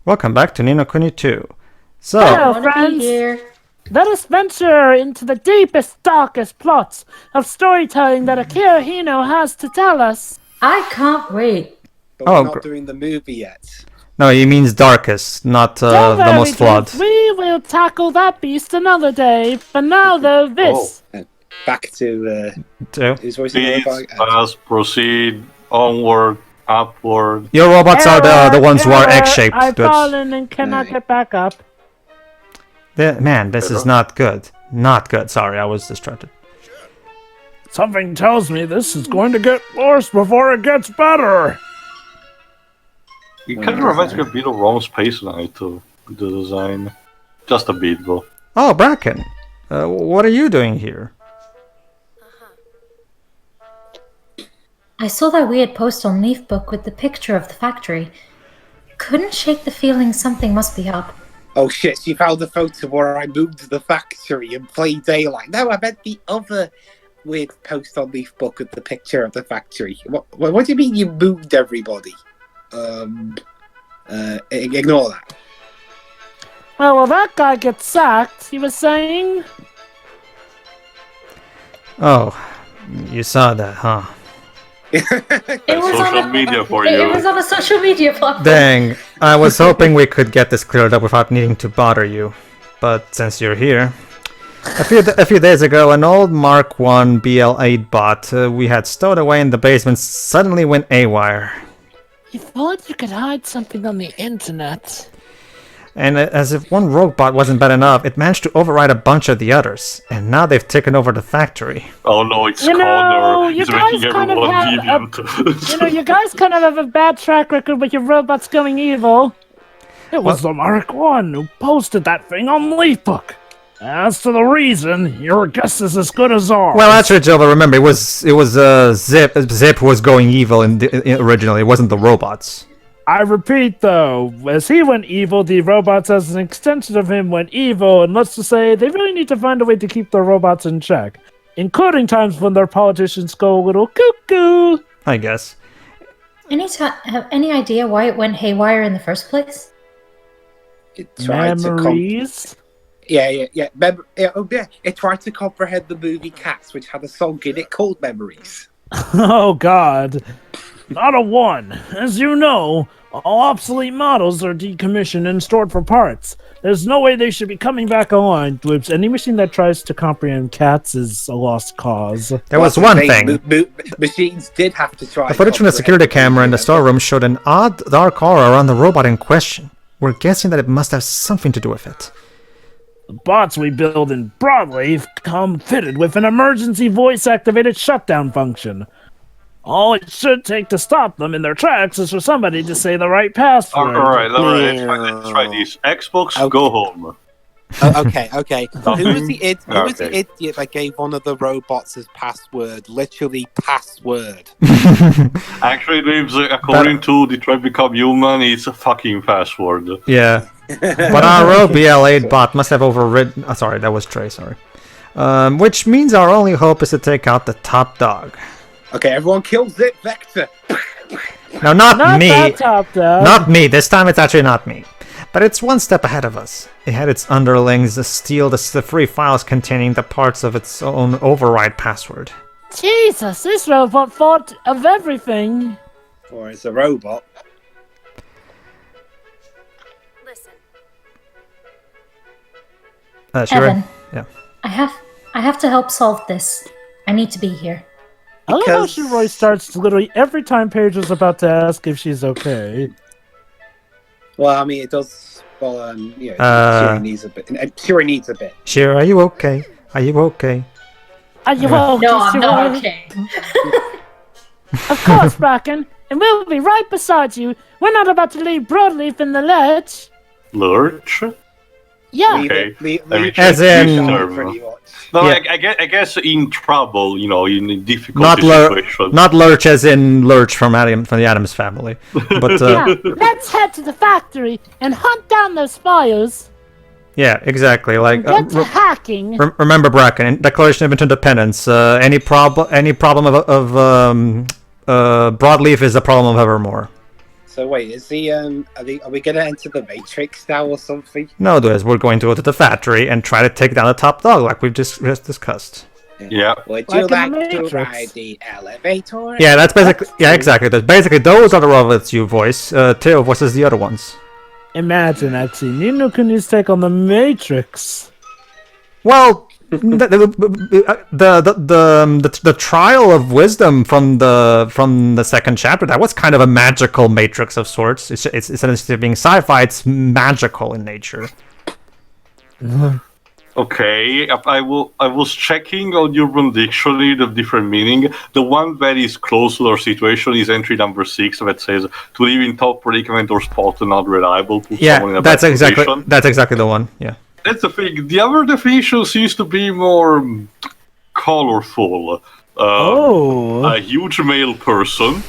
Welcome back to Kuni 2. So, Hello, friends! Let us venture into the deepest, darkest plots of storytelling that Akira Hino has to tell us. I can't wait. But we're not doing the movie yet. No, he means darkest, not the most flawed. We will tackle that beast another day. For now, though, this. Back to his voice. Please, fast, proceed, onward, upward. Your robots are the ones who are egg-shaped. I've fallen and cannot get back up. Man, this is not good. Not good. Sorry, I was distracted. Something tells me this is going to get worse before it gets better. It kind of reminds me a bit of Wrong Space Knight, too, the design. Just a bit, though. Oh, Bracken. What are you doing here? I saw that weird post on Leafbook with the picture of the factory. Couldn't shake the feeling something must be up. Oh shit, she found the photo where I moved the factory in plain daylight. No, I meant the other weird post on Leafbook with the picture of the factory. What do you mean you moved everybody? Ignore that. Well, that guy gets sacked, he was saying. Oh, you saw that, huh? It was social media for you. It was on a social media platform. Dang, I was hoping we could get this cleared up without needing to bother you. But since you're here... A few days ago, an old Mark 1 BL-8 bot we had stowed away in the basement suddenly went AWire. You thought you could hide something on the internet. And as if one rogue bot wasn't bad enough, it managed to override a bunch of the others. And now they've taken over the factory. Oh no, it's Connor. He's making everyone deviant. You guys kind of have a bad track record with your robots going evil. It was the Mark 1 who posted that thing on Leafbook. As to the reason, your guess is as good as ours. Well, actually, Jova, remember, it was Zip who was going evil originally. It wasn't the robots. I repeat, though, as he went evil, the robots as an extension of him went evil, and let's just say they really need to find a way to keep their robots in check, including times when their politicians go a little cuckoo. I guess. Have any idea why it went haywire in the first place? Memories? Yeah. It tried to comprehend the movie Cats, which had a song in it called Memories. Oh, God. Not a one. As you know, all obsolete models are decommissioned and stored for parts. There's no way they should be coming back online. Any machine that tries to comprehend cats is a lost cause. There was one thing. Machines did have to try. The footage from the security camera in the storeroom showed an odd dark aura around the robot in question. We're guessing that it must have something to do with it. The bots we build in Broadleaf come fitted with an emergency voice-activated shutdown function. All it should take to stop them in their tracks is for somebody to say the right password. Alright, let's try this. Xbox, okay. Go home. Okay. Who was the idiot that gave one of the robots as password? Literally, password. Actually, according to Detroit Become Human, it's a fucking password. Yeah. But our rogue BL-8 bot must have overridden... sorry, that was Trey, sorry. Which means our only hope is to take out the top dog. Okay, everyone kill Zip Vector. No, not me. That top dog. Not me. This time it's actually not me. But it's one step ahead of us. It had its underlings steal the free files containing the parts of its own override password. Jesus, this robot thought of everything. Or it's a robot. Listen. Evan, yeah. I have to help solve this. I need to be here. I love how Shiroi starts literally every time Paige is about to ask if she's okay. Well, I mean, it does. Well, Shiroi needs a bit. Shiroi needs a bit. Shiroi, are you okay? Are you okay? Are you okay? No, I'm not okay. Of course, Bracken. And we'll be right beside you. We're not about to leave Broadleaf in the lurch. Lurch? Yeah. Okay. As in... No, yeah. I guess in trouble, in a difficult situation. Not Lurch as in Lurch from the Addams Family. But yeah, let's head to the factory and hunt down those files. Yeah, exactly. Like get to hacking. Remember, Bracken, Declaration of Interdependence. Any problem of Broadleaf is a problem of Evermore. So wait, is he? Are we gonna enter the Matrix now or something? No, Dwez, we're going to go to the factory and try to take down the top dog, like we've just discussed. Yeah. Would Like you in the like to Matrix. ride the elevator? Yeah, that's basically. Yeah, exactly. Basically, those are the robots you voice. Theo voices the other ones. Imagine actually Ni no Kuni's take on the Matrix. Well, the trial of wisdom from the second chapter, that was kind of a magical matrix of sorts. It's instead of being sci-fi, it's magical in nature. Okay, I was checking on Urban Dictionary the different meaning. The one that is close to our situation is entry number 6 that says to live in top predicament or spot and not reliable. Put someone in Yeah, a that's bad exactly position. that's exactly the one. Yeah. That's the thing. The other definition seems to be more colorful. A huge male person,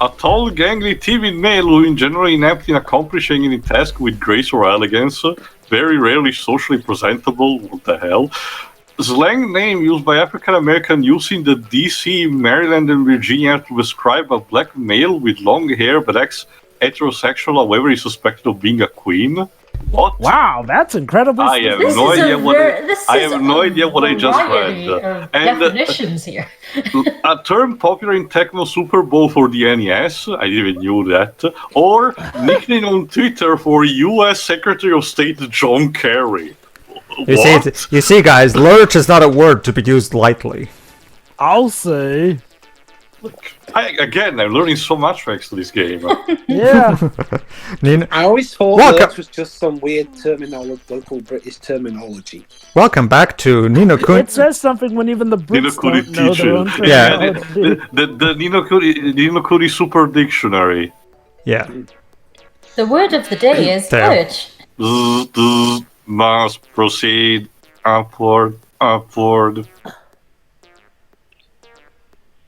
a tall, gangly, timid male who is generally inept in accomplishing any task with grace or elegance, very rarely socially presentable. What the hell? Slang name used by African American youth in the DC, Maryland, and Virginia to describe a black male with long hair but acts heterosexual, however, is suspected of being a queen. What? Wow, that's incredible. I have This no is idea a what ver- this I is have no a idea what I just variety read. of And definitions here. a term popular in Tecmo Super Bowl for the NES, I didn't even knew that, or nickname on Twitter for U.S. Secretary of State John Kerry. You see, guys, lurch is not a word to be used lightly. I'll say. I'm learning so much thanks to this game. Yeah. Nina, I always thought Welcome. that was just some weird local British terminology. welcome back to Nino Kun. It says something when even the Nino Brits Kuni don't know their own teacher. Yeah. terminology. The Nino Kuni Super Dictionary. Yeah. The word of the day is There. lurch. Must proceed upward.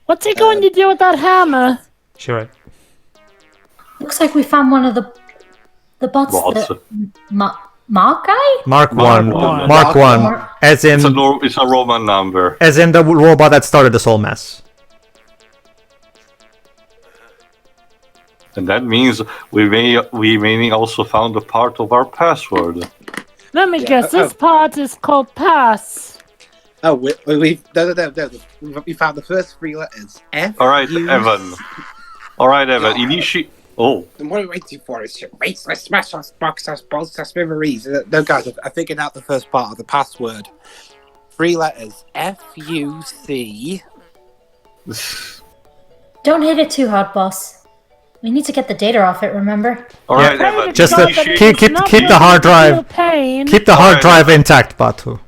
What's he going to do with that hammer? Sure. Looks like we found one of the bots Bots. that Mark guy? Mark Mark 1. one. Mark 1. Mark- As in It's a Roman number. the robot that started this whole mess. And that means we may also found a part of our password. Let me Yeah, guess, this part is called pass. Oh, we found the first 3 letters. F. All right, U, Evan. All right, Evan. Yeah. Initiate. Oh, And what are we waiting for? It's let's smash us, box us, bolts us, memories. No, guys, I figured out the first part of the password. 3 letters. F-U-C. Don't hit it too hard, boss. We need to get the data off it, remember? all Yeah. right, Evan. Just initiate- keep the hard drive. Keep the hard Alright. drive intact, Batu.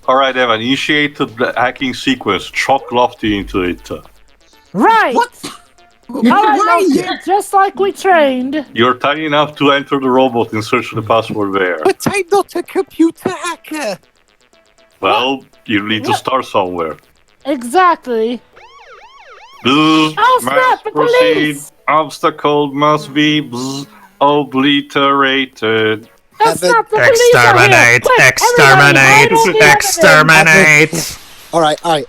All right, Evan. Initiate the hacking sequence. Chock Lofty into it. Right! What? Alright, Loki, just like we trained. You're tiny enough to enter the robot and search the password there. But I'm not a computer hacker. Well, you need to start somewhere. Exactly. Bzz, Oh, snap, must the proceed. police! Obstacle must be obliterated. That's Evan, not the police are here. Exterminate! Quick, Exterminate! everybody, hide on the Exterminate! All right, I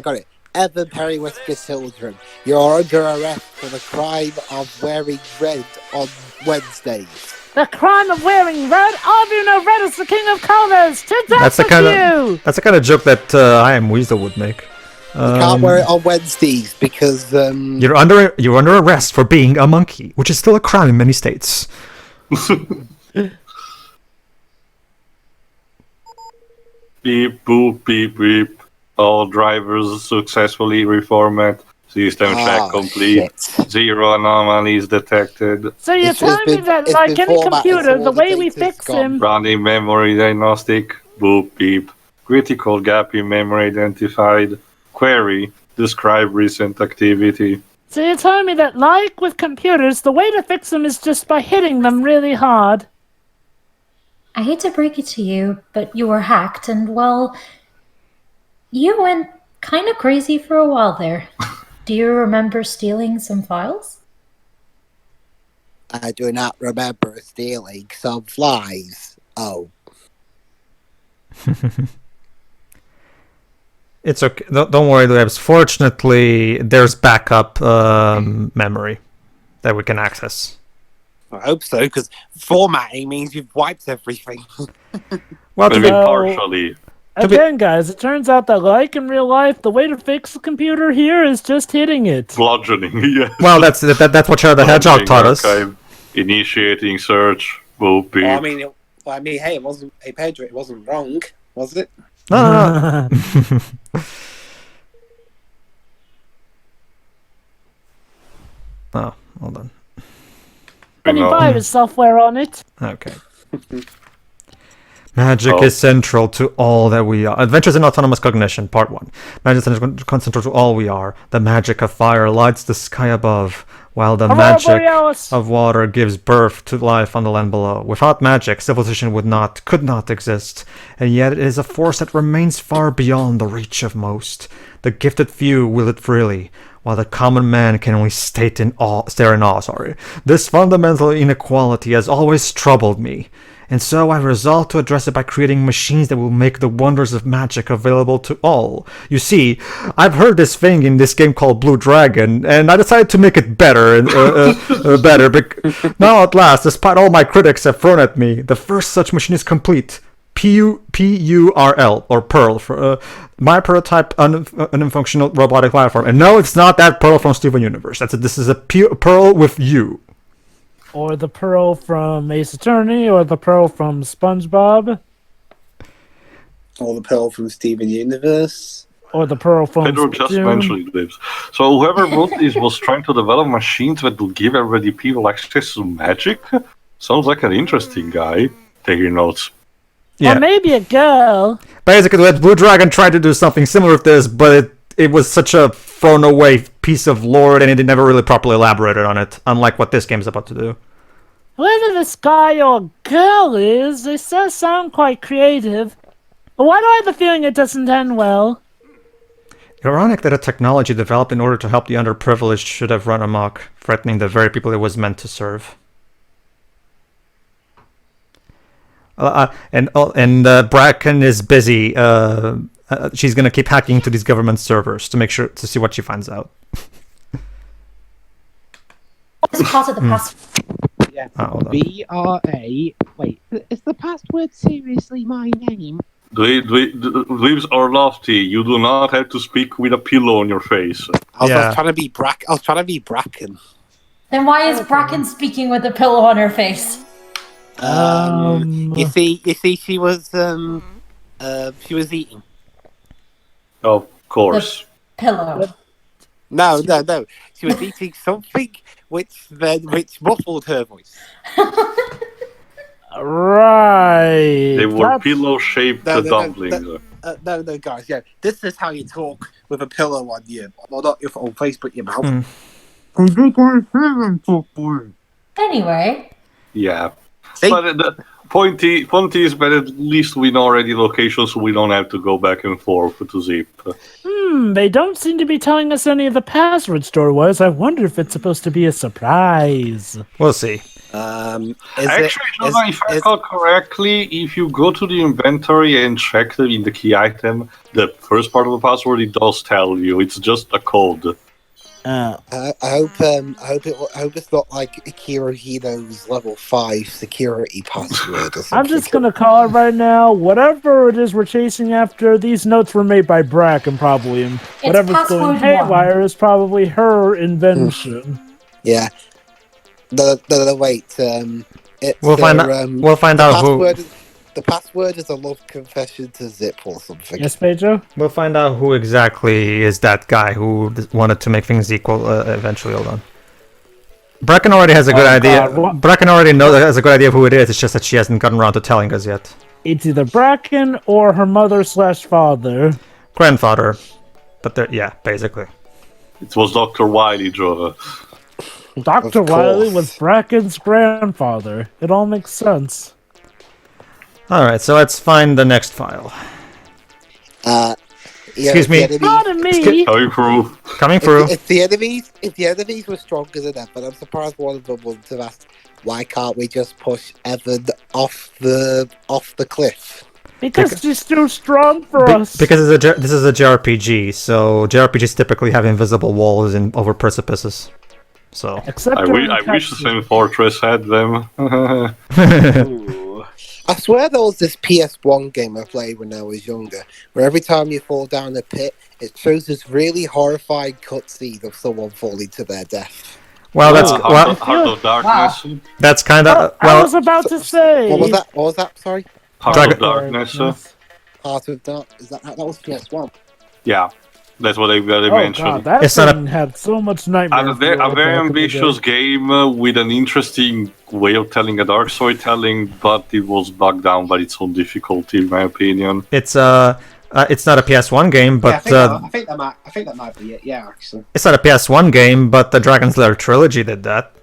got it. Evan Perry Whisker Children, you're under arrest for the crime of wearing red on Wednesdays. The crime of wearing red? All of you know red is the king of colors. To death That's the with kind you! of joke that I Am Weasel would make. You can't wear it on Wednesdays because You're under arrest for being a monkey, which is still a crime in many states. Beep boop beep beep. All drivers successfully reformat. System check complete. shit. 0 anomalies detected. So you're It's telling me been- that, it's like been any formatted, computer, so the all the way we data's fix gone. him... Running memory diagnostic. Boop beep. Critical gap in memory identified. Query. Describe recent activity. So you're telling me that, like with computers, the way to fix them is just by hitting them really hard. I hate to break it to you, but you were hacked, and well, you went kind of crazy for a while there. Do you remember stealing some files? I do not remember stealing some flies. Oh, It's okay. Don't worry, Dwebs. Fortunately, there's backup memory that we can access. I hope so, because formatting means you've wiped everything. Well, Maybe partially. Again, guys, it turns out that, like in real life, the way to fix a computer here is just hitting it. Bludgeoning, yes. well, that's what Shadow the Hedgehog taught us. Initiating search will be. Well, hey, it wasn't. Hey, Pedro, it wasn't wrong, was it? No. Oh, hold on. Any virus software on it? Okay. Magic is central to all that we are. Adventures in Autonomous Cognition, Part 1. Magic is central to all we are. The magic of fire lights the sky above, while the magic of water gives birth to life on the land below. Without magic, civilization could not exist, and yet it is a force that remains far beyond the reach of most. The gifted few wield it freely, while the common man can only stare in awe. This fundamental inequality has always troubled me, and so I resolved to address it by creating machines that will make the wonders of magic available to all. You see, I've heard this thing in this game called Blue Dragon, and I decided to make it better. Now at last, despite all my critics have thrown at me, the first such machine is complete. PURL, or Pearl, for my prototype unfunctional robotic platform. And no, it's not that Pearl from Steven Universe. This is a Pearl with you. Or the Pearl from Ace Attorney, or the Pearl from SpongeBob. Or the Pearl from Steven Universe. Or the Pearl from Pedro just mentioned this. So whoever wrote this was trying to develop machines that will give everyday people access to magic? Sounds like an interesting guy. Taking notes. Yeah. Or maybe a girl. Basically, Blue Dragon tried to do something similar to this, but it was such a thrown away piece of lore, and it never really properly elaborated on it, unlike what this game is about to do. Whether this guy or girl is, it does sound quite creative. But why do I have the feeling it doesn't end well? Ironic that a technology developed in order to help the underprivileged should have run amok, threatening the very people it was meant to serve. Bracken is busy. She's gonna keep hacking into these government servers to see what she finds out. Just pass it the password. Yeah. Hold on. BRA. Wait, is the password seriously my name? Dweebs are lofty. You do not have to speak with a pillow on your face. I was trying to be Bracken. Then why is Bracken speaking with a pillow on her face? You see, she was eating. Of course. The pillow. No. She was eating something which muffled her voice. Right. They were pillow-shaped dumplings. No, guys. Yeah, this is how you talk with a pillow on you, or not on face, but your mouth. Anyway. Yeah. See? But the point is that at least we know already locations, so we don't have to go back and forth to zip. They don't seem to be telling us any of the password story-wise. I wonder if it's supposed to be a surprise. We'll see. If I recall correctly, if you go to the inventory and check in the key item, the first part of the password, it does tell you. It's just a code. I hope it's not like Akira Hino's level 5 security password or something. I'm just gonna call it right now. Whatever it is we're chasing after, these notes were made by Bracken, probably, and whatever's going haywire is probably her invention. Yeah. No, wait. We'll find out who. The password is a love confession to Zip or something. Yes, Pedro? We'll find out who exactly is that guy who wanted to make things equal eventually. Hold on. Bracken already has a good idea. Bracken already has a good idea of who it is. It's just that she hasn't gotten around to telling us yet. It's either Bracken or her mother/father. Grandfather. But yeah, basically. It was Dr. Wiley, Joe. Dr. Wiley was Bracken's grandfather. It all makes sense. Alright, so let's find the next file. Excuse me. Pardon me. Coming through. If the enemies were stronger than Evan, I'm surprised one of them wouldn't have asked, why can't we just push Evan off the cliff? Because she's too strong for us. Because this is a JRPG, so JRPGs typically have invisible walls over precipices. So Except I wish the same fortress had them. I swear there was this PS1 game I played when I was younger, where every time you fall down a pit, it shows this really horrifying cutscene of someone falling to their death. well, Heart of Darkness. that's kind of I was about to say. What was that? What was that? Sorry. Heart of Darkness. Heart of Dark. Is that was PS1? Yeah, that's what they Oh mentioned. god, that It's not a- thing had so much nightmare. A very ambitious game with an interesting way of telling a dark storytelling, but it was bogged down by its own difficulty, in my opinion. it's not a PS1 game, but I think that might be it. Yeah, actually. it's not a PS1 game, but the Dragon's Lair trilogy did that.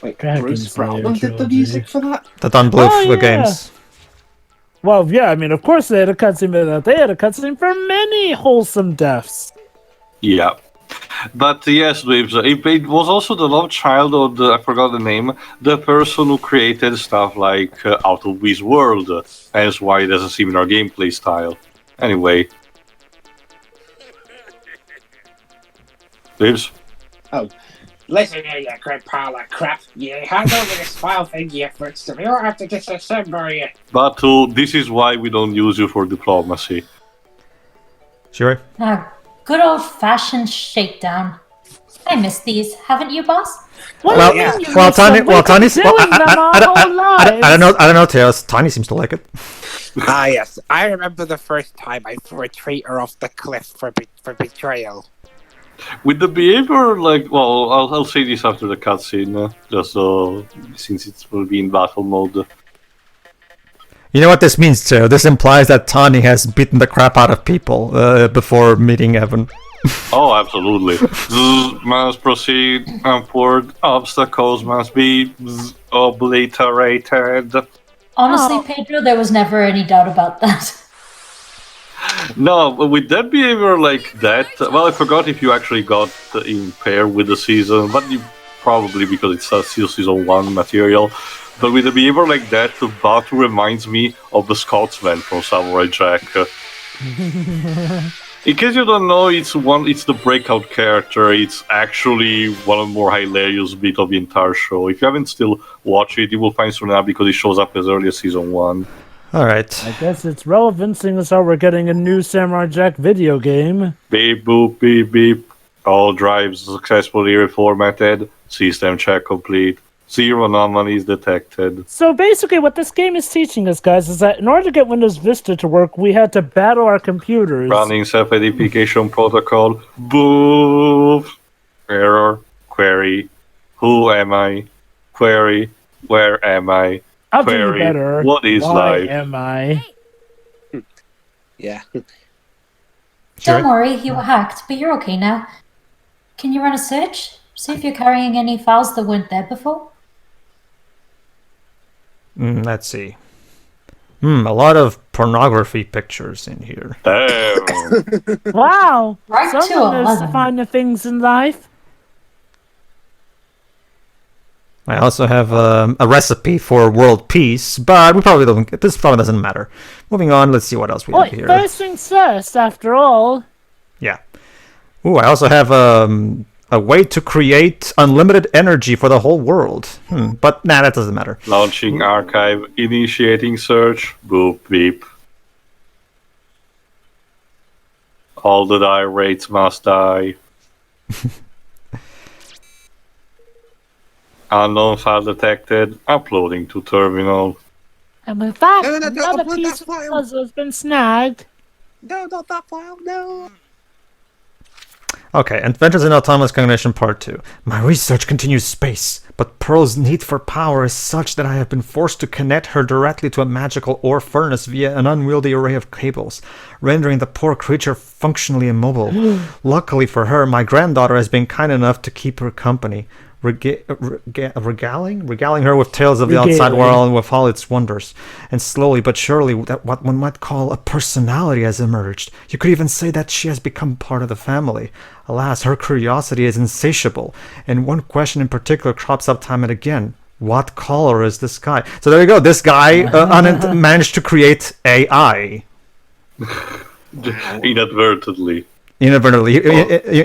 Wait, Dragon's Bruce Lair Brown did the trilogy. music for that? The Don Bluth Oh, yeah. games. Well, yeah, I mean, of course they had a cutscene for that. They had a cutscene for many wholesome deaths. Yeah. But yes, it was also the love child of I forgot the name, the person who created stuff like Out of This World. Hence why it has a similar gameplay style. Anyway. Lives? Listen here, you great pile of crap. You hand over this file thing, you efforts. We don't have to disassemble you. But this is why we don't use you for diplomacy. Sure. Good old-fashioned shakedown. I miss these, haven't you, boss? Well, yeah. well, Tiny, well, Tiny's. doing Well, them our whole lives. I don't know, Tails. Tiny seems to like it. Ah, yes. I remember the first time I threw a traitor off the cliff for betrayal. With the behavior, like, well, I'll say this after the cutscene, just since it will be in battle mode. You know what this means, too? This implies that Tani has beaten the crap out of people before meeting Evan. Oh, absolutely. Must proceed upward. Obstacles must be obliterated. Honestly, Pedro, there was never any doubt about that. No, with that behavior like that, well, I forgot if you actually got in pair with the season, but you probably because it's still season 1 material. But with a behavior like that, Batu reminds me of the Scotsman from Samurai Jack. In case you don't know, it's the breakout character. It's actually one of the more hilarious bits of the entire show. If you haven't still watched it, you will find soon enough because it shows up as early as season 1. Alright. I guess it's relevant seeing as how we're getting a new Samurai Jack video game. Beep boop beep beep. All drives successfully reformatted. System check complete. 0 anomalies detected. So basically what this game is teaching us, guys, is that in order to get Windows Vista to work, we had to battle our computers. Running self-identification protocol. Boop. Error. Query. Who am I? Query. Where am I? I'll do Query. you better. What is Why life? am I? Yeah. Sure. Don't worry, you were hacked, but you're okay now. Can you run a search? See if you're carrying any files that weren't there before? Let's see. A lot of pornography pictures in here. Damn. Wow! Right to Someone knows to 11. find the things in life. I also have a recipe for world peace, but we probably don't. This probably doesn't matter. Moving on, let's see what else we have Wait, here. first things first, after all. Yeah. Ooh, I also have a way to create unlimited energy for the whole world. But nah, that doesn't matter. Launching archive. Initiating search. Boop beep. All the die rates must die. Unknown file detected. Uploading to terminal. And with that, No, don't another upload piece that of file. puzzle has been snagged. No, not that file, no. Okay, Adventures in Autonomous Cognition Part 2. My research continues space, but Pearl's need for power is such that I have been forced to connect her directly to a magical ore furnace via an unwieldy array of cables, rendering the poor creature functionally immobile. Luckily for her, my granddaughter has been kind enough to keep her company, regaling her with tales of the outside world and with all its wonders. And slowly but surely, that what one might call a personality has emerged. You could even say that she has become part of the family. Alas, her curiosity is insatiable, and one question in particular crops up time and again. What color is the sky? So there you go. This guy managed to create AI. Inadvertently. inadvertently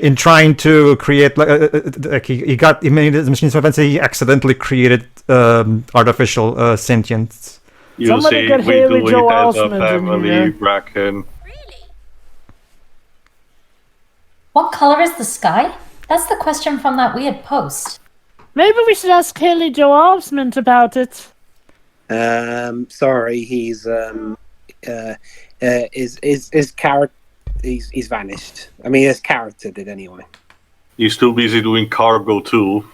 in trying to create he made the machines offense. He accidentally created artificial sentience. You Somebody see, get we Haley do Joel it as a Osment in family, here. Bracken. What color is the sky? That's the question from that weird post. Maybe we should ask Haley Joel Osment about it. Sorry, he's his character. He's vanished. I mean, his character did anyway. He's too busy doing cargo too.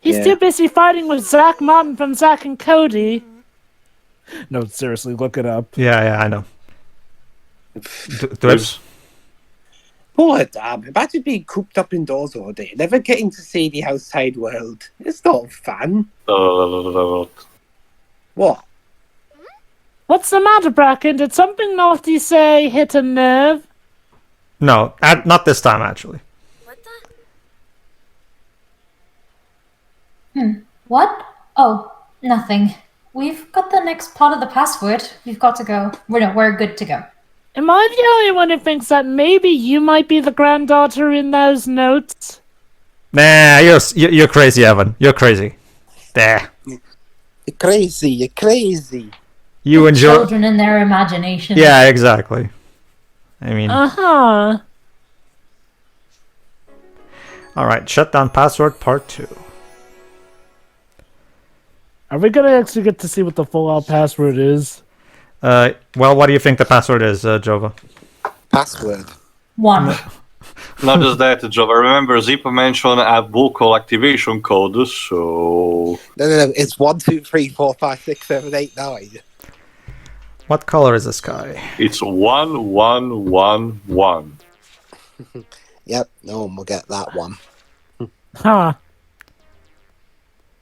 He's Yeah. too busy fighting with Zach Martin from Zach and Cody. No, seriously, look it up. Yeah, I know. Dwibs? Poor damn. Imagine being cooped up indoors all day, never getting to see the outside world. It's not fun. What? What's the matter, Bracken? Did something naughty say hit a nerve? No, not this time actually. What? Oh, nothing. We've got the next part of the password. We've got to go. We're good to go. Am I the only one who thinks that maybe you might be the granddaughter in those notes? Nah, you're crazy, Evan. You're crazy. There. You're crazy. You're crazy. You enjoy. Children in their imagination. Yeah, exactly. I mean. Uh-huh. All right, shutdown password part 2. Are we gonna actually get to see what the full-out password is? Well, what do you think the password is, Jova? Password. 1. Not just that, Java. Remember, Zipa mentioned a vocal activation code, so... No. It's 1, 2, 3, 4, 5, 6, 7, 8, 9. What color is the sky? It's 1, 1, 1, 1. Yep, no one will get that one. Huh.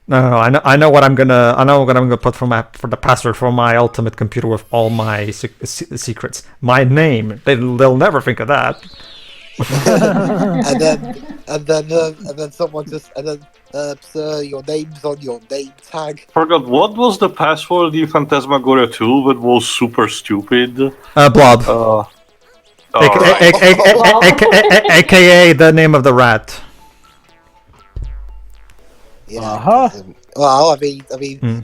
No, I know what I'm gonna put for the password for my ultimate computer with all my secrets. My name. They'll never think of that. and then someone just sir, your name's on your name tag. Forgot, what was the password in Phantasmagoria 2 that was super stupid? Blob. AKA the name of the rat. Yeah. Well, I mean,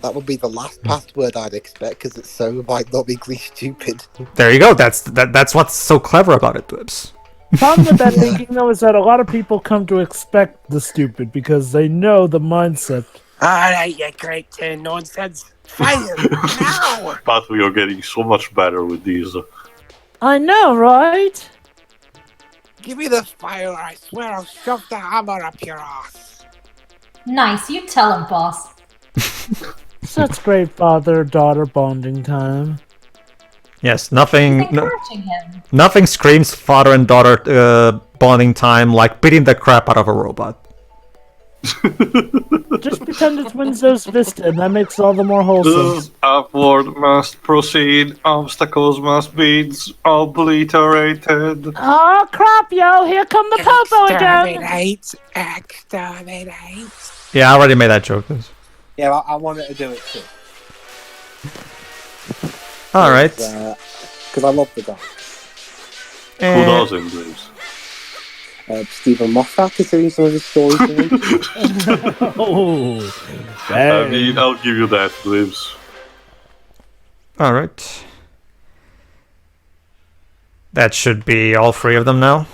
that would be the last password I'd expect because it's so mind-numbingly stupid. There you go. That's what's so clever about it, Dwibs. The problem with that thinking, though, is that a lot of people come to expect the stupid because they know the mindset. Alright, you great nonsense. Fire now! But we are getting so much better with these. I know, right? Give me the fire, or I swear I'll shove the hammer up your ass. Nice, you tell him, boss. Such great father-daughter bonding time. Yes, nothing Encouraging him. nothing screams father and daughter bonding time like beating the crap out of a robot. Just pretend it's Window's Vista, and that makes it all the more wholesome. This upward must proceed, obstacles must be obliterated. Oh crap, yo! Here come the popo again. Exterminate. Yeah, I already made that joke. Yeah, I wanted to do it too. All right. Because I love the guy. Who doesn't, Bruce? Stephen Moffat, considering some of his stories. Oh, I mean, I'll give you that, Bruce. All right. That should be all 3 of them now.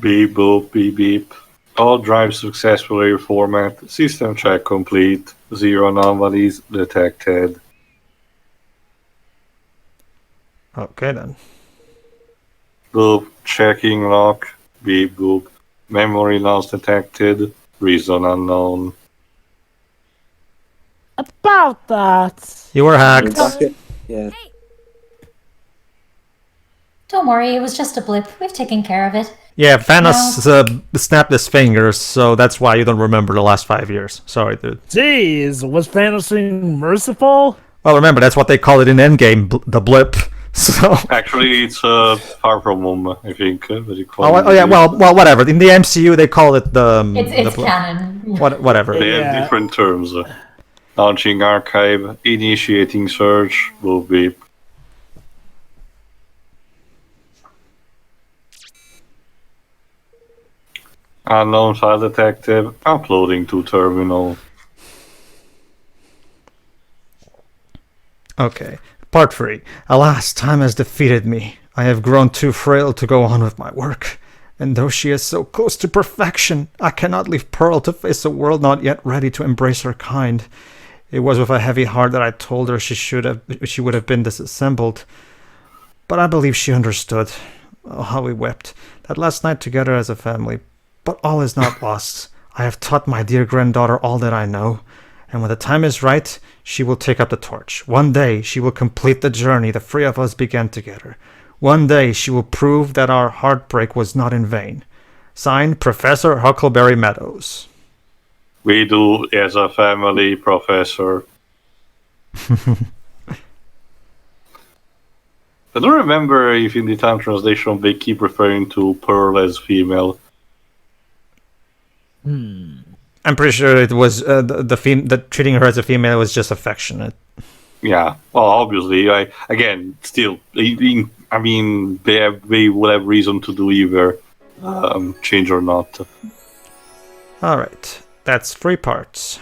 Beep boop, beep beep. All drives successfully reformat. System check complete. 0 anomalies detected. Okay then. Boop, checking lock. Beep boop. Memory loss detected. Reason unknown. about that. You were hacked. Yeah. Don't worry, it was just a blip. We've taken care of it. Yeah, Thanos snapped his fingers, so that's why you don't remember the last 5 years. Sorry, dude. Jeez, was fantasy merciful? Well, remember, that's what they call it in Endgame, the blip. So. Actually, it's far from home, I think. But you call well, whatever. In the MCU, they call it the. It's the canon. Whatever. They have different terms. Launching archive, initiating search, will beep. Unknown file detective. Uploading to terminal. Okay. Part 3. Alas, time has defeated me. I have grown too frail to go on with my work. And though she is so close to perfection, I cannot leave Pearl to face a world not yet ready to embrace her kind. It was with a heavy heart that I told her she would have been disassembled. But I believe she understood. Oh, how we wept. That last night together as a family. But all is not lost. I have taught my dear granddaughter all that I know. And when the time is right, she will take up the torch. One day, she will complete the journey the three of us began together. One day, she will prove that our heartbreak was not in vain. Signed, Professor Huckleberry Meadows. We do as a family, Professor. I don't remember if in the time translation they keep referring to Pearl as female. I'm pretty sure it was the treating her as a female was just affectionate. Yeah, well, obviously, I mean, they will have reason to do either, change or not. All right, that's 3 parts.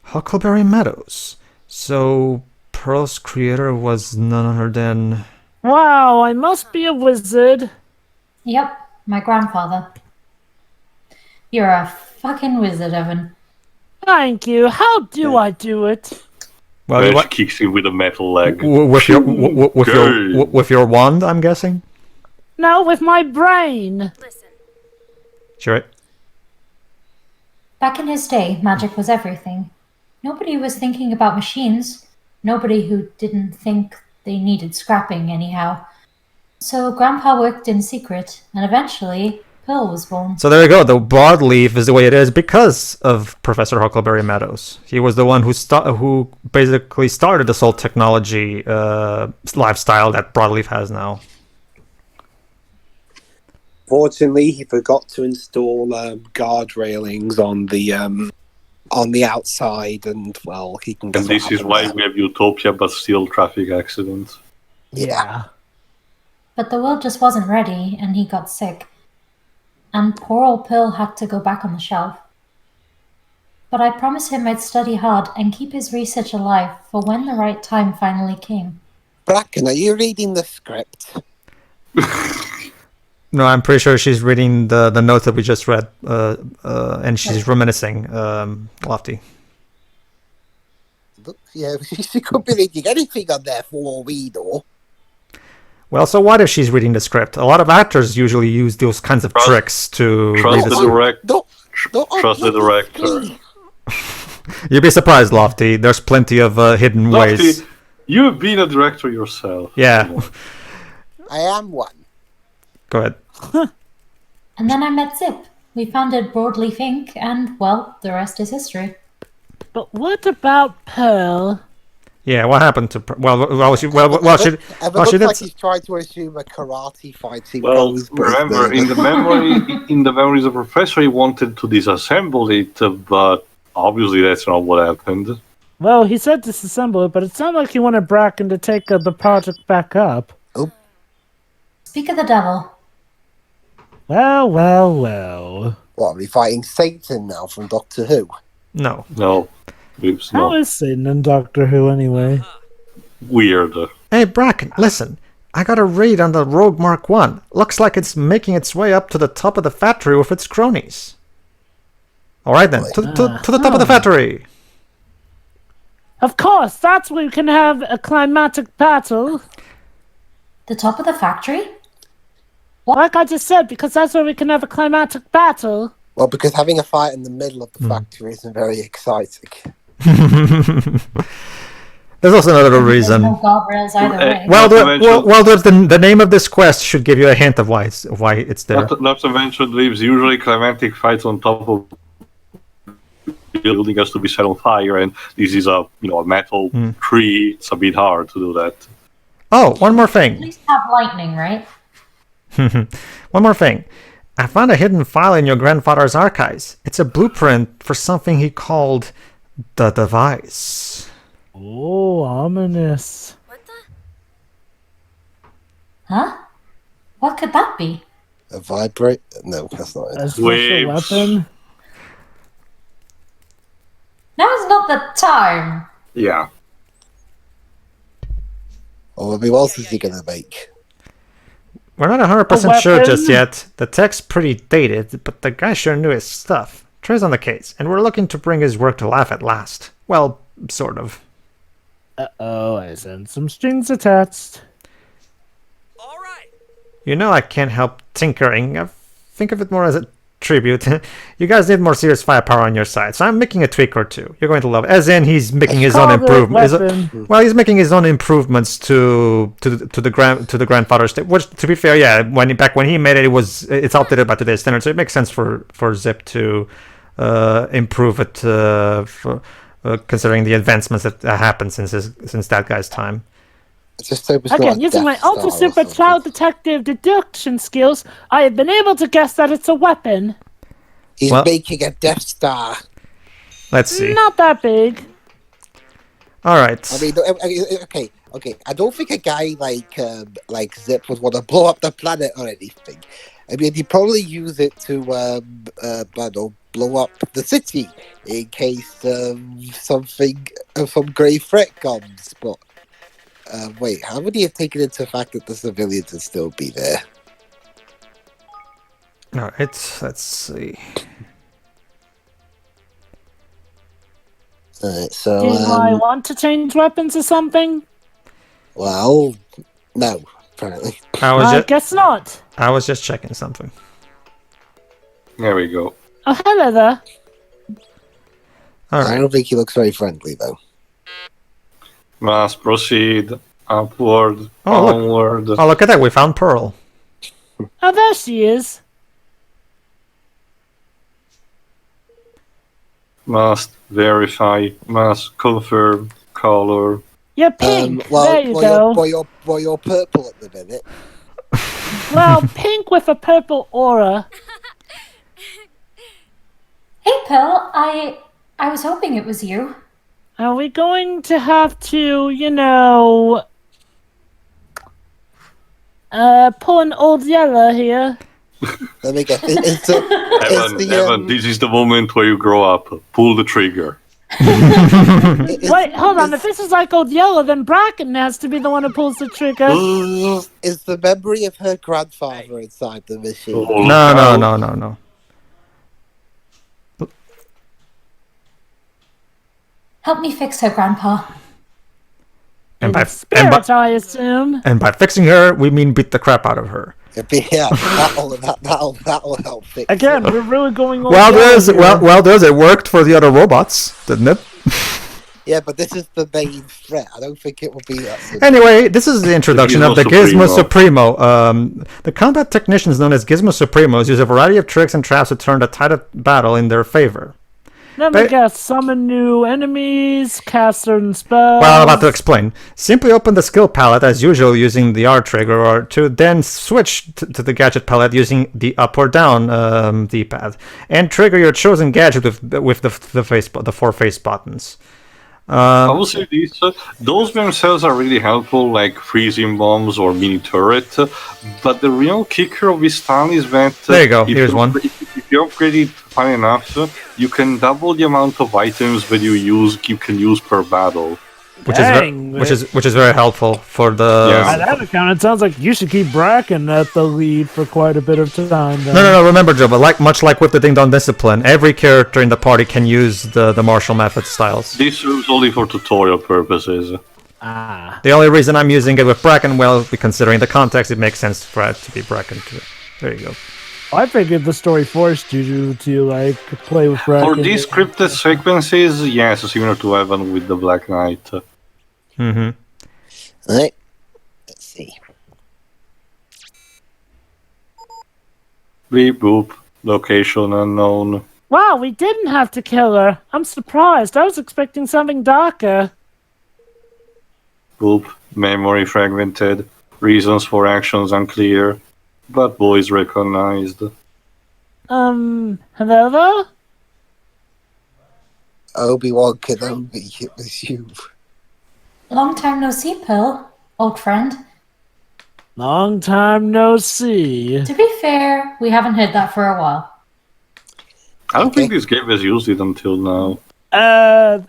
Huckleberry Meadows. So Pearl's creator was none other than... Wow, I must be a wizard. Yep, my grandfather. You're a fucking wizard, Evan. Thank you. How do I do it? Well, She kicks him with a metal leg. with your wand, I'm guessing. No, with my brain. Sure. Back in his day, magic was everything. Nobody was thinking about machines. Nobody who didn't think they needed scrapping anyhow. So Grandpa worked in secret, and eventually, Pearl was born. So there you go. The Broadleaf is the way it is because of Professor Huckleberry Meadows. He was the one who basically started this whole technology lifestyle that Broadleaf has now. Fortunately, he forgot to install guard railings on the outside, and well, he can. And this is why we have utopia, but still traffic accidents. Yeah. But the world just wasn't ready, and he got sick. And poor old Pearl had to go back on the shelf. But I promised him I'd study hard and keep his research alive for when the right time finally came. Bracken, are you reading the script? No, I'm pretty sure she's reading the notes that we just read, and she's reminiscing, Lofty. Look, yeah, she could be reading anything on there for all we know. Well, so what if she's reading the script? A lot of actors usually use those kinds of tricks to read the script. Trust the director. You'd be surprised, Lofty. There's plenty of hidden Lofty, ways. You've been a director yourself. Yeah. I am one. Go ahead. And then I met Zip. We founded Broadleaf Inc., and, well, the rest is history. But what about Pearl? Yeah, what happened to... she It looks did... like he's trying to assume a karate fight. Well, remember, in the memories of Professor, he wanted to disassemble it, but obviously that's not what happened. Well, he said disassemble it, but it sounded like he wanted Bracken to take the project back up. Oh. Speak of the devil. Well, well, well. What, are we fighting Satan now from Doctor Who? No. No. Oops, How no. is Satan in Doctor Who anyway? Weird. Hey, Bracken, listen. I got a raid on the Rogue Mark 1. Looks like it's making its way up to the top of the factory with its cronies. Alright then, to the top of the factory. Of course, that's where we can have a climatic battle. The top of the factory? Like I just said, because that's where we can have a climatic battle. Well, because having a fight in the middle of the factory isn't very exciting. There's also another reason. No guardrails either way. Well, the name of this quest should give you a hint of why it's there. Not to mention, leaves usually climatic fights on top of building has to be set on fire, and this is a metal tree. It's a bit hard to do that. Oh, one more At thing. least have lightning, right? One more thing. I found a hidden file in your grandfather's archives. It's a blueprint for something he called the device. Oh, ominous. Huh? What could that be? A vibrate? No, that's not A it. special Waves. weapon? Now's not the time. Yeah. Or maybe what else is he gonna make? We're not 100% sure just weapon? yet. The tech's pretty dated, but the guy sure knew his stuff. Trey's on the case, and we're looking to bring his work to life at last. Well, sort of. Uh-oh, I sense some strings attached. You know I can't help tinkering. I think of it more as a tribute. You guys need more serious firepower on your side, so I'm making a tweak or two. You're going to love it. As in, he's making his own Call it improvements. weapon. Well, he's making his own improvements to the grandfather's. Which, to be fair, yeah, back when he made it, it's outdated by today's standards, so it makes sense for Zip to improve it considering the advancements that happened since that guy's time. Just hope it's not Again, a using my Death Star ultra or super something. cloud detective deduction skills, I have been able to guess that it's a weapon. He's Well- making a Death Star. Let's see. Not that big. All right. I mean, okay. I don't think a guy like Zip would want to blow up the planet or anything. I mean, he'd probably use it to, blow up the city in case some grave threat comes. But wait, how would he have taken into the fact that the civilians would still be there? All right. Let's see. Alright, so Do I want to change weapons or something? well, no, apparently. I guess not. I was just checking something. There we go. Oh, hello there. All I right. don't think he looks very friendly though. Must proceed upward, Oh, look. onward. Oh, look at that. We found Pearl. Oh, there she is. Must verify, must confirm color. You're pink. Well, there you go. You're purple at the minute. Well, pink with a purple aura. Hey, Pill, I was hoping it was you. Are we going to have to, pull an old Yeller here? Let me get Evan, this is the moment where you grow up. Pull the trigger. Wait, hold on. If this is like old Yeller, then Bracken has to be the one who pulls the trigger. Is the memory of her grandfather inside the machine? Oh, No. Help me fix her, Grandpa. And by I assume. and by fixing her, we mean beat the crap out of her. Yeah, that'll help fix it. Again, we're really going old Well, Yeller here. it worked for the other robots, didn't it? Yeah, but this is the main threat. I don't think it will be that simple. Anyway, this is the introduction of the Gizmo Supremo. The combat technicians known as Gizmo Supremos use a variety of tricks and traps to turn the tide of battle in their favor. Let me guess. Summon new enemies, cast certain spells. Well, I'm about to explain. Simply open the skill palette as usual using the R trigger, or to then switch to the gadget palette using the up or down D-pad, and trigger your chosen gadget with the 4 face buttons. I will say this, those themselves are really helpful, like freezing bombs or mini turret, but the real kicker of this style is that... there you go, here's one. If you upgrade it high enough, you can double the amount of items that you can use per battle. Which is very helpful for the... By that account, it sounds like you should keep Bracken at the lead for quite a bit of time. Then. No, remember, Joe, but much like with the Ding Dong Discipline, every character in the party can use the martial method styles. This serves only for tutorial purposes. The only reason I'm using it with Bracken, well, considering the context, it makes sense for it to be Bracken too. There you go. I figured the story forced you to play with Bracken. For these scripted sequences, yes, similar to Evan with the Black Knight. Mm-hmm. Alright, let's see. Beep boop, location unknown. Wow, we didn't have to kill her. I'm surprised. I was expecting something darker. Boop, memory fragmented, reasons for actions unclear, but voice recognized. Hello there? Obi-Wan Kenobi, it was you. Long time no see, Pill, old friend. Long time no see. To be fair, we haven't heard that for a while. I don't think this game has used it until now.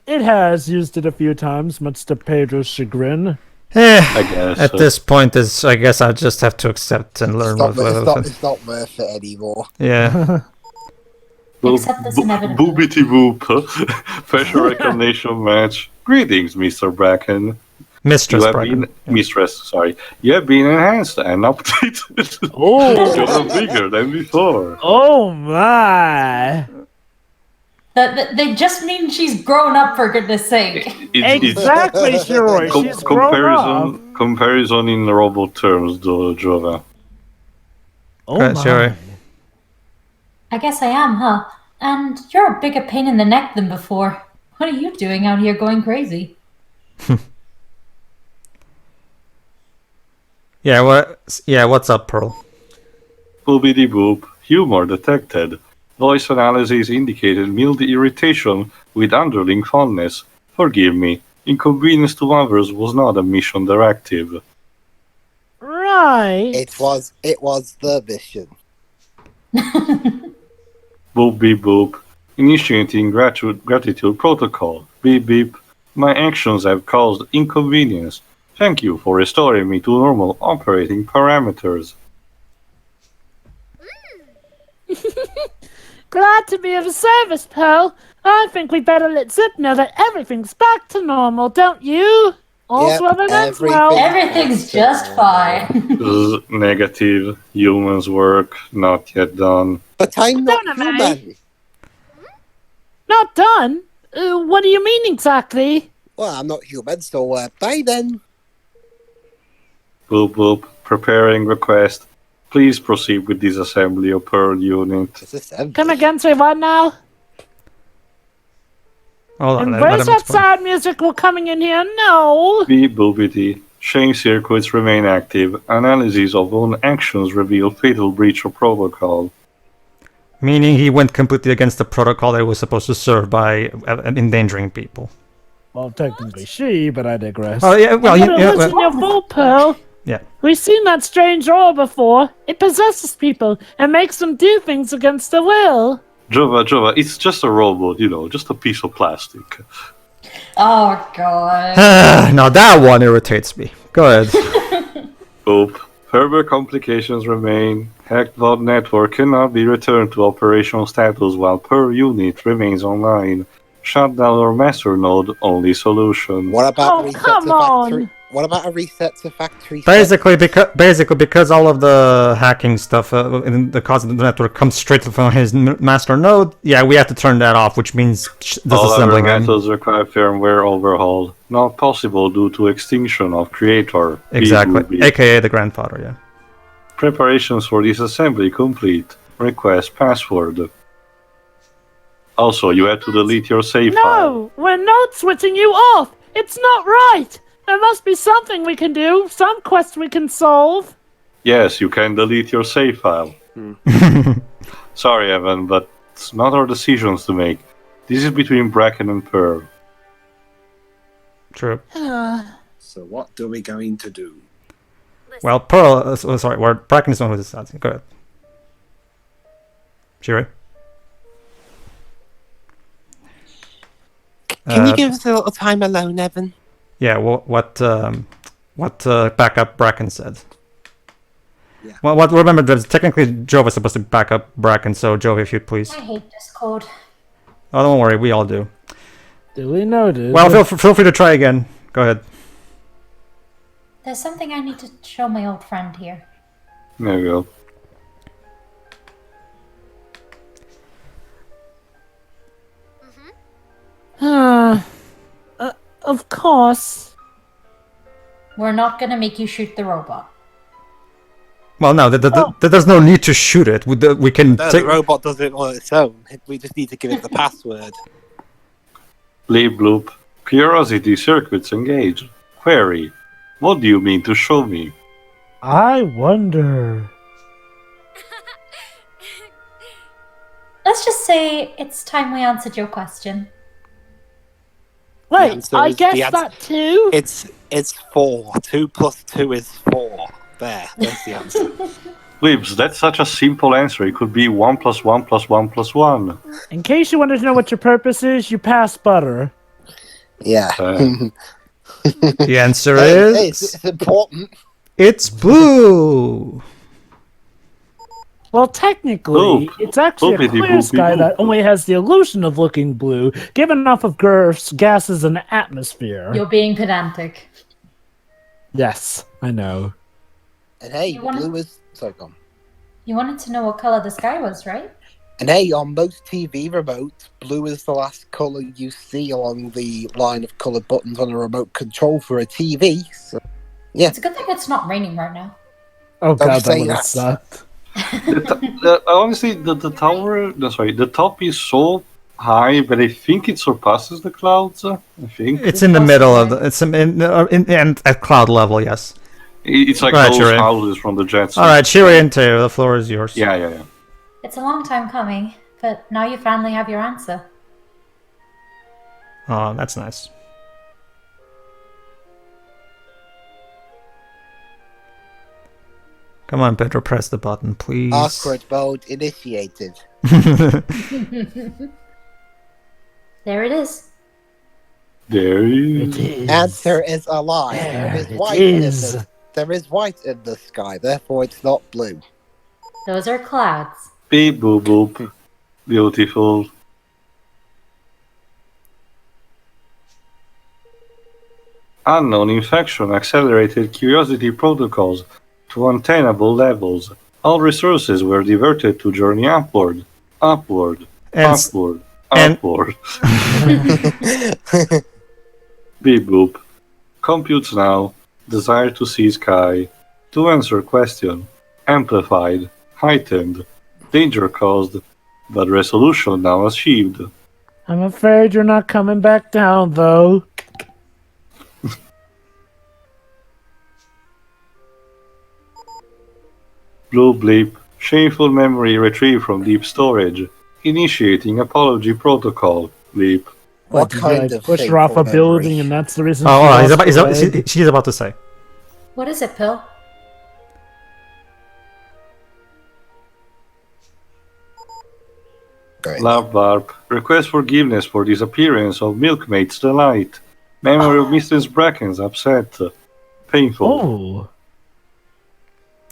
It has used it a few times, much to Pedro's chagrin. I guess. At this point, I guess I just have to accept and learn with it. It's not worth it anymore. Yeah. Except this inevitable. Boobity boop. Facial recognition match. Greetings, Mr. Bracken. Mistress You have Bracken. been, Mistress, sorry. You have been enhanced and updated. Oh, You're bigger than before. oh my! They just mean she's grown up, for goodness sake. Exactly, sure. She's grown up. Comparison in robot terms, though, Jova. Oh Right, my. sure. I guess I am, huh? And you're a bigger pain in the neck than before. What are you doing out here going crazy? What's up, Pearl? Boobity boop. Humor detected. Voice analysis indicated mild irritation with underling fondness. Forgive me. Inconvenience to others was not a mission directive. Right. It was the mission. Boop beep boop. Initiating gratitude protocol. Beep beep. My actions have caused inconvenience. Thank you for restoring me to normal operating parameters. Glad to be of service, Pearl. I think we better let Zip know that everything's back to normal, don't you? Also, Yep, Revenant, well, Everything's just fine. Negative. Humans work not yet done. But I'm not Don't am I? human. not done. What do you mean exactly? Well, I'm not human, so bye then. Boop boop. Preparing request. Please proceed with disassembly of Pearl unit. Is this empty? Come again, say what now? Hold on, let Embrace him that explain. sad music while coming in here. No. Beep boopity. Chain circuits remain active. Analysis of own actions reveal fatal breach of protocol. Meaning he went completely against the protocol that he was supposed to serve by endangering people. Well, technically she, but I digress. Oh yeah, well, Listen, you're full, Pearl. yeah. We've seen that strange aura before. It possesses people and makes them do things against their will. Jova, it's just a robot, just a piece of plastic. Oh, God. Now that one irritates me. Go ahead. Boop. Further complications remain. Hacked VOD network cannot be returned to operational status while per unit remains online. Shutdown or master node only solution. What about Oh, reset come to factory? on. What about a reset to factory? Basically, because all of the hacking stuff in the cause of the network comes straight from his master node, yeah, we have to turn that off, which means All other disassembling him. methods require firmware overhaul. Not possible due to extinction of creator. Exactly, BBB. aka the grandfather, yeah. Preparations for disassembly complete. Request password. Also, you have to delete your save file. No, we're not switching you off. It's not right. There must be something we can do, some quest we can solve. Yes, you can delete your save file. Sorry, Evan, but it's not our decisions to make. This is between Bracken and Pearl. True. So what are we going to do? Well, Pearl, Bracken is the one who decides. Go ahead. Shiri? Can you give us a little time alone, Evan? Yeah, what backup Bracken said. Yeah. Well, remember that technically Jova is supposed to back up Bracken, so Jova, if you'd please. I hate Discord. Oh, don't worry, we all do. Duly noted. Well, feel free to try again. Go ahead. There's something I need to show my old friend here. There you go. Of course. We're not gonna make you shoot the robot. Well, no, there's no need to shoot it. We can No, take. the robot does it on its own. We just need to give it the password. Bleep bloop. Curiosity circuits engaged. Query. What do you mean to show me? I wonder. Let's just say it's time we answered your question. Wait, answer I is- guess the answer- that too? It's 4. 2 plus 2 is 4. There's the answer. Libs, that's such a simple answer. It could be 1 + 1 + 1 + 1. In case you wanted to know what your purpose is, you pass butter. Yeah. The answer Hey, is it's important. it's blue. Well, technically, Boop. it's actually a Boopity clear boopy sky boop. that only has the illusion of looking blue, given off of Earth's gases and atmosphere. You're being pedantic. Yes, I know. And hey, You wanna- blue is... Sorry, go on. You wanted to know what color the sky was, right? And hey, on most TV remotes, blue is the last colour you see along the line of coloured buttons on a remote control for a TV. So, yeah. It's a good thing it's not raining right now. Oh Don't god, that say would have that. sucked. Honestly, the tower, the top is so high, but I think it surpasses the clouds. I think It's in the middle of the. It's in at cloud level. Yes. it's like Right, those you're in. houses from the Jets. All right, Shirei, the floor is yours. Yeah. It's a long time coming, but now you finally have your answer. Oh, that's nice. Come on, Pedro, press the button, please. Awkward mode initiated. There it is. There you It is. Answer is a lie. There There is it white is. there is white in the sky, therefore it's not blue. Those are clouds. beep boop boop. Beautiful. Unknown infection accelerated curiosity protocols to untenable levels. All resources were diverted to journey upward, upward, And upward, and- upward. Beep boop. Computes now. Desire to see sky. To answer question. Amplified. Heightened. Danger caused. But resolution now achieved. I'm afraid you're not coming back down, though. Blue bleep. Shameful memory retrieved from deep storage. Initiating apology protocol. Bleep. What Did kind I of push her off a shameful building, memory? and that's the reason. Oh, she he's lost about, her leg? she's about to say. What is it, Pill? Love Barb. Request forgiveness for disappearance of Milkmaid's Delight. Memory of Mrs. Bracken's upset. Painful. Oh.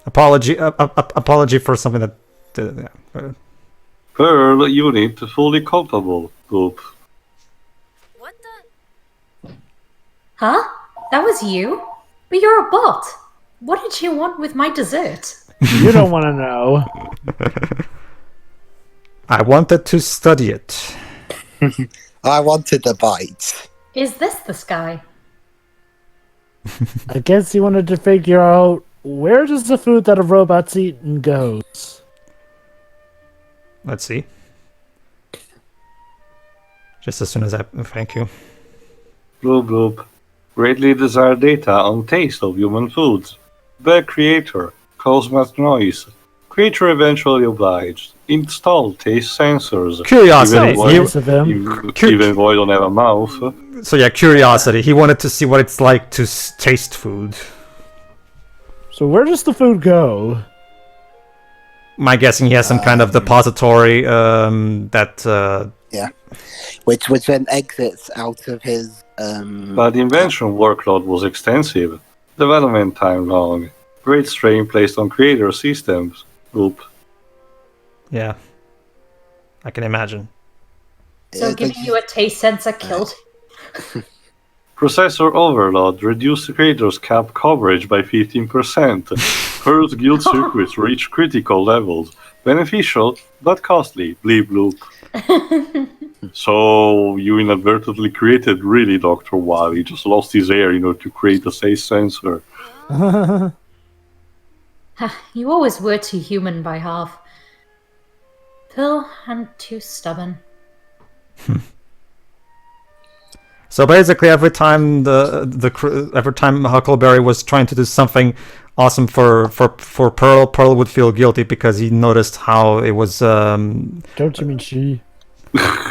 Apology for something that. Yeah. Pearl unit fully culpable. Boop. Huh? That was you? But you're a bot. What did you want with my dessert? You don't want to know. I wanted to study it. I wanted the bite. Is this the sky? I guess you wanted to figure out where does the food that a robot's eaten goes. Let's see. Just as soon as I thank you. Bloop bloop. Greatly desired data on taste of human foods. Bad creator. Cause much noise. Creature eventually obliged. Install taste sensors. Curiosity. Even Nice of him. even though I don't have a mouth. So yeah, curiosity. He wanted to see what it's like to taste food. So where does the food go? My guessing he has some kind of depository that. Which then exits out of his But the invention workload was extensive. Development time long. Great strain placed on creator systems. Oop. Yeah. I can imagine. So giving you a taste sensor killed. Processor overload reduced the creator's cap coverage by 15%. Pearl's guild circuits reach critical levels. Beneficial, but costly. Bleep bloop. So you inadvertently created really Dr. Wild. He just lost his air, to create a safe sensor. You always were too human by half. Pill and too stubborn. So basically, every time every time Huckleberry was trying to do something awesome for Pearl, Pearl would feel guilty because he noticed how it was. Don't you mean she?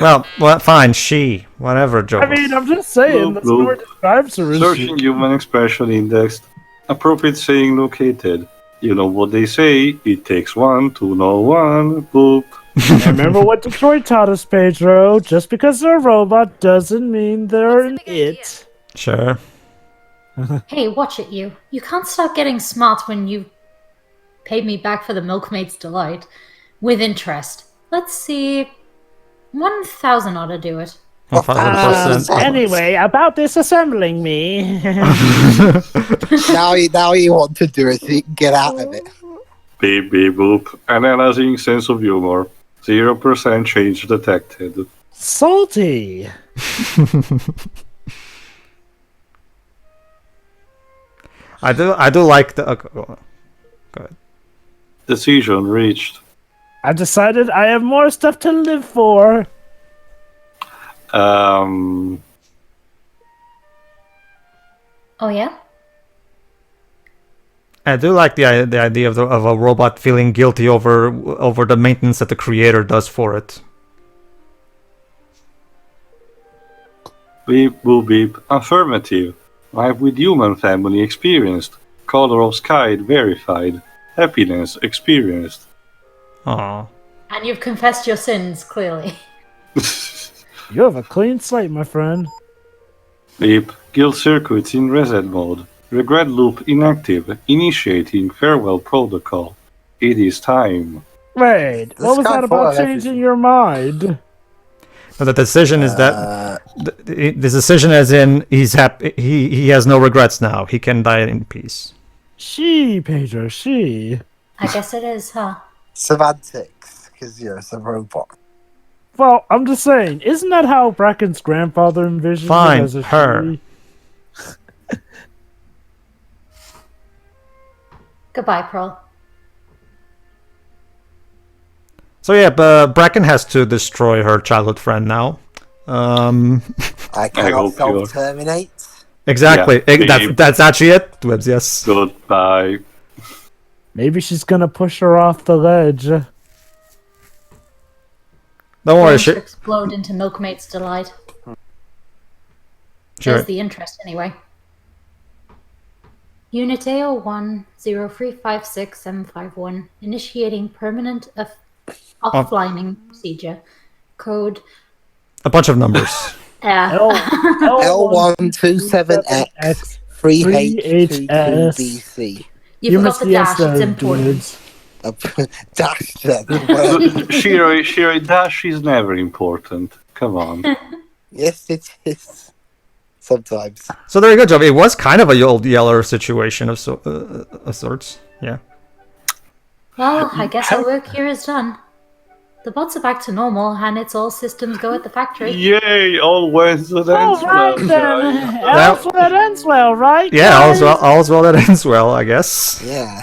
Well, fine, she, whatever, Joe. I mean, I'm just saying, Bloop, that's the bloop. word describes her as she. Searching human expression indexed. Appropriate saying located. You know what they say, it takes one to know one. Boop. Remember what Detroit taught us, Pedro. Just because they're a robot doesn't mean they're an it. Sure. Hey, watch it, you. You can't stop getting smart when you paid me back for the Milkmaid's Delight. With interest. Let's see. 1,000 ought to do it. 1,000%. Anyway, about disassembling me. now you want to do it so you can get out of it. Beep beep boop. Analyzing sense of humor. 0% change detected. Salty. I do like the. Go ahead. Decision reached. I decided I have more stuff to live for. Oh, yeah? I do like the idea of a robot feeling guilty over the maintenance that the creator does for it. Beep boop beep. Affirmative. Life with human family experienced. Color of sky verified. Happiness experienced. Aww. And you've confessed your sins, clearly. You have a clean slate, my friend. Beep. Guild circuits in reset mode. Regret loop inactive. Initiating farewell protocol. It is time. Wait, what was that about changing your mind? No, the decision is that the decision, as in he's happy. He has no regrets now. He can die in peace. She, Pedro, she. I guess it is, huh? Semantics, because it's a robot. Well, I'm just saying, isn't that how Bracken's grandfather envisioned Fine, it as a her. she? Goodbye, Pearl. So yeah, but Bracken has to destroy her childhood friend now. I cannot hope you are. self-terminate. Exactly. Yeah, That's actually it. Webs, yes. Goodbye. Maybe she's gonna push her off the ledge. Don't worry. Going to explode into Milkmaid's Delight. Sure. There's the interest, anyway. Unit AO1 0356751 initiating permanent offlining procedure. Code A bunch of numbers. L127X 3H22BC. You forgot the dash, it's important. Dash then. Shiro, dash is never important. Come on. Yes, it is. Sometimes. So there you go, Job. It was kind of a old Yeller situation of sorts. Yeah. Well, I guess our work here is done. The bots are back to normal, and it's all systems go at the factory. Yay! All ends well. All right then. All's well that ends well, right? Yeah, guys? all's well that ends well, I guess. Yeah.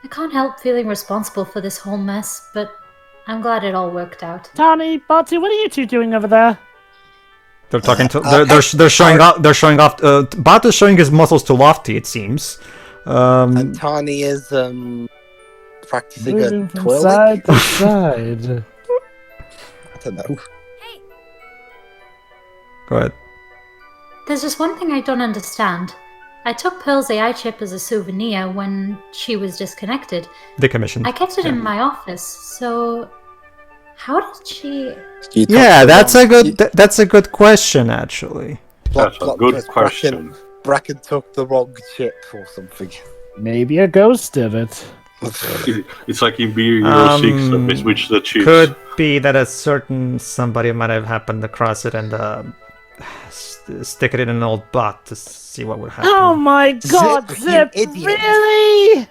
I can't help feeling responsible for this whole mess, but I'm glad it all worked out. Tani, Botsy, what are you two doing over there? They're talking to. They're showing off. They're showing off. Bart is showing his muscles to Lofty. It seems. And Tani is practicing Moving a from twirling. side to side. I don't know. Go ahead. There's just one thing I don't understand. I took Pearl's AI chip as a souvenir when she was disconnected. Decommissioned. I kept it in my office, so how did she... Yeah, that's a good question, actually. That's a good question. Bracken took the wrong chip or something. Maybe a ghost did it. It's like in Beer Euro 6, they switch the chips. Could be that a certain somebody might have happened across it and stick it in an old bot to see what would happen. Oh my god, Zip! Really?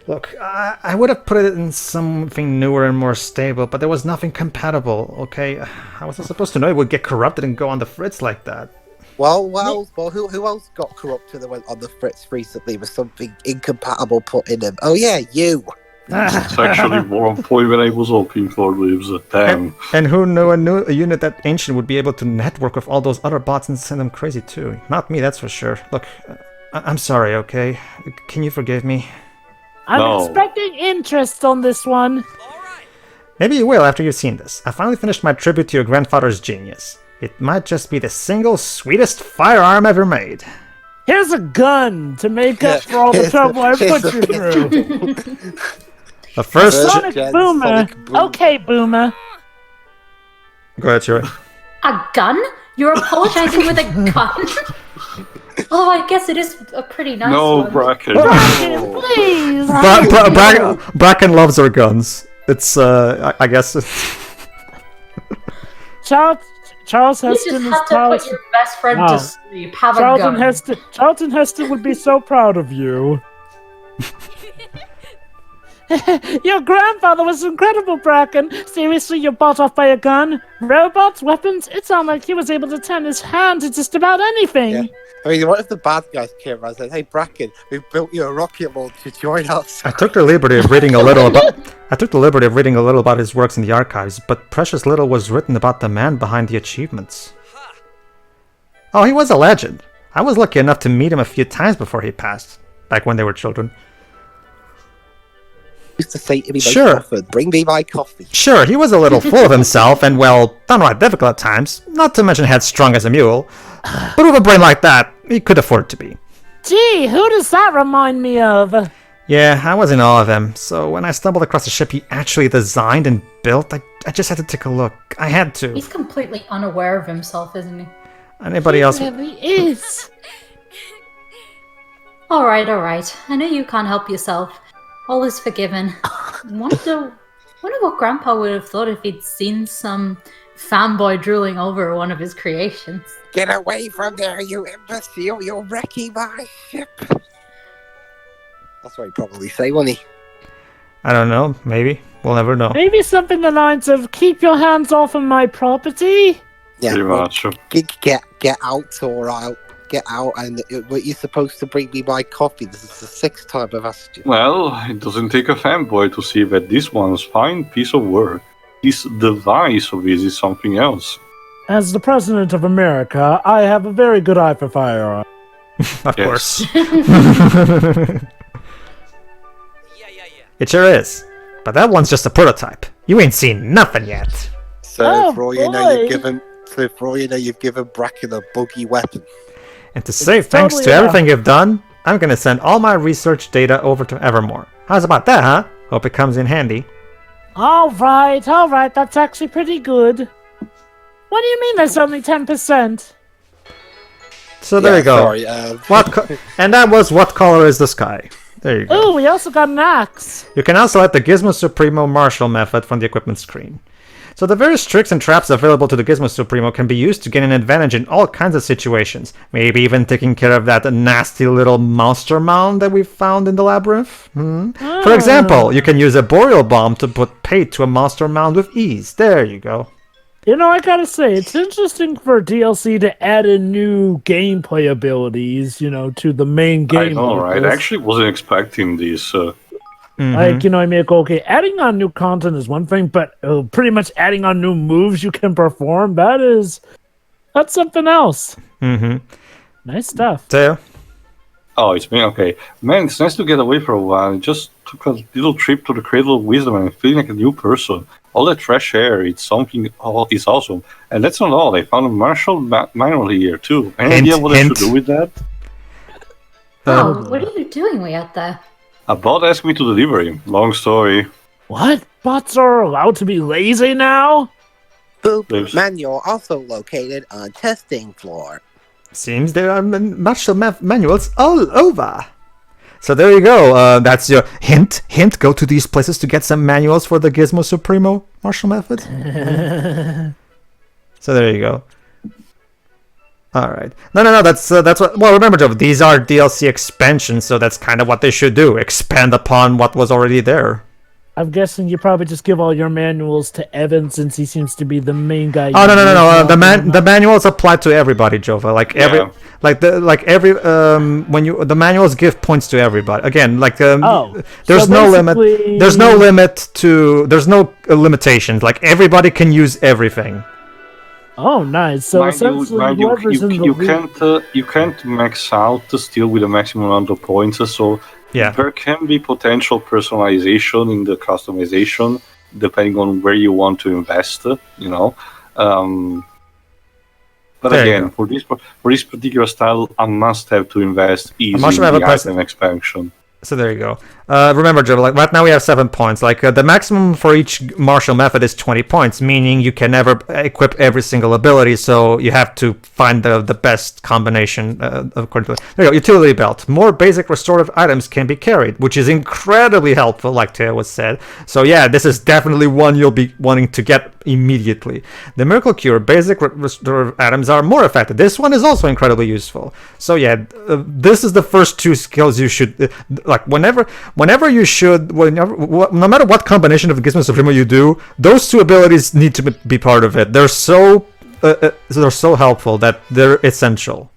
Look, I would have put it in something newer and more stable, but there was nothing compatible, okay? How was I supposed to know it would get corrupted and go on the fritz like that? Well, who else got corrupted and went on the fritz recently with something incompatible put in him? Oh yeah, you! It's actually more on point than I was hoping for, Lives. Damn. And who knew a unit that ancient would be able to network with all those other bots and send them crazy too? Not me, that's for sure. Look, I'm sorry, okay? Can you forgive me? I'm expecting interest on this one. Maybe you will after you've seen this. I finally finished my tribute to your grandfather's genius. It might just be the single sweetest firearm ever made. Here's a gun to make up for all the trouble I put you through. The first... Sonic Boomer. Okay, Boomer. Go ahead, Shuri. A gun? You're apologizing with a gun? Oh, I guess it is a pretty nice one. Bracken. Bracken, please. Bracken loves her guns. It's, I guess... Charles You Heston just is have to proud. put your best friend to sleep. Have a Charlton gun. Charlton Heston would be so proud of you. Your grandfather was incredible, Bracken. Seriously, you're bought off by a gun? Robots, weapons? It sounded like he was able to turn his hand to just about anything. Yeah. I mean, what if the bad guys came around and said, "Hey, Bracken, we've built you a rocket launcher. Join us." I took the liberty of reading a little about his works in the archives, but precious little was written about the man behind the achievements. Oh, he was a legend. I was lucky enough to meet him a few times before he passed, back when they were children. Used to say to me, Sure. "Bring me my coffee." Sure, he was a little full of himself and, well, downright difficult at times, not to mention headstrong as a mule. But with a brain like that, he could afford to be. Gee, who does that remind me of? Yeah, I was in awe of him, so when I stumbled across a ship he actually designed and built, I just had to take a look. I had to. He's completely unaware of himself, isn't he? Anybody else? He really is. Alright. I know you can't help yourself. All is forgiven. Wonder what Grandpa would have thought if he'd seen some fanboy drooling over one of his creations. Get away from there, you imbecile! You're wrecking my ship. That's what he'd probably say, wouldn't he? I don't know, maybe. We'll never know. Maybe something the lines of "Keep your hands off of my property." Yeah. Pretty much. Get out, or I'll get out, and you're supposed to bring me my coffee. This is the 6th time I've asked you. Well, it doesn't take a fanboy to see that this one's fine piece of work. This device of his is something else. As the President of America, I have a very good eye for firearms. Of Yes. course. It sure is. But that one's just a prototype. You ain't seen nothing yet. So for all you know, boy. you've given Bracken a buggy weapon. And to say thanks totally to everything you've done, I'm gonna send all my research data over to Evermore. How's about that, huh? Hope it comes in handy. All right, that's actually pretty good. What do you mean there's only 10%? So there you go. Sorry, And that was What Color is the Sky? There you go. Ooh, we also got an axe. You can now select the Gizmo Supremo Marshal method from the equipment screen. So the various tricks and traps available to the Gizmo Supremo can be used to gain an advantage in all kinds of situations. Maybe even taking care of that nasty little monster mound that we found in the labyrinth. For example, you can use a Boreal Bomb to put paint to a monster mound with ease. There you go. You know, I gotta say, it's interesting for DLC to add in new gameplay abilities, to the main game. I know, right? I actually wasn't expecting this. Like, I mean, okay, adding on new content is one thing, but pretty much adding on new moves you can perform, that's something else. Nice stuff. Teo? Oh, it's me? Okay. Man, it's nice to get away for a while. I just took a little trip to the Cradle of Wisdom and I'm feeling like a new person. All that fresh air, it's awesome. And that's not all. I found a martial manual here, too. Any idea what I should do with that? What are you doing way out there? A bot asked me to deliver him. Long story. What? Bots are allowed to be lazy now? Boop. Manual also located on testing floor. Seems there are martial manuals all over. So there you go. That's your hint. Go to these places to get some manuals for the Gizmo Supremo martial method. So there you go. All right. No. That's what. Well, remember, Joe. These are DLC expansions, so that's kind of what they should do. Expand upon what was already there. I'm guessing you probably just give all your manuals to Evan since he seems to be the main guy. Oh no. The manuals apply to everybody, Jova. The manuals give points to everybody. Again, there's no limit. There's no limit to. There's no limitations. Like everybody can use everything. Oh, nice. So essentially, you can't max out still with a maximum amount of points. So. Yeah. There can be potential personalization in the customization, depending on where you want to invest, But But again, for this particular style, I must have to invest easy in the item expansion. So there you go. Remember, Joe, like right now we have 7 points. Like the maximum for each martial method is 20 points, meaning you can never equip every single ability. So you have to find the best combination according to. There you go. Utility belt. More basic restorative items can be carried, which is incredibly helpful, like Teo was said. So yeah, this is definitely one you'll be wanting to get immediately. The miracle cure. Basic restorative items are more effective. This one is also incredibly useful. So yeah, this is the first 2 skills you should like whenever you should, no matter what combination of Gizmo Supremo you do, those 2 abilities need to be part of it. They're so helpful that they're essential.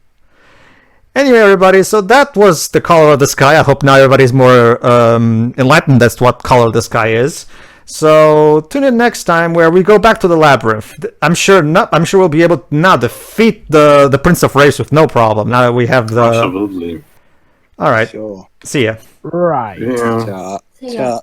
Anyway, everybody, so that was the color of the sky. I hope now everybody's more enlightened as to what color the sky is. So tune in next time where we go back to the labyrinth. I'm sure we'll be able to now defeat the Prince of Race with no problem. Now that we have the absolutely. All right. Sure. See ya. Right. Yeah. Ciao.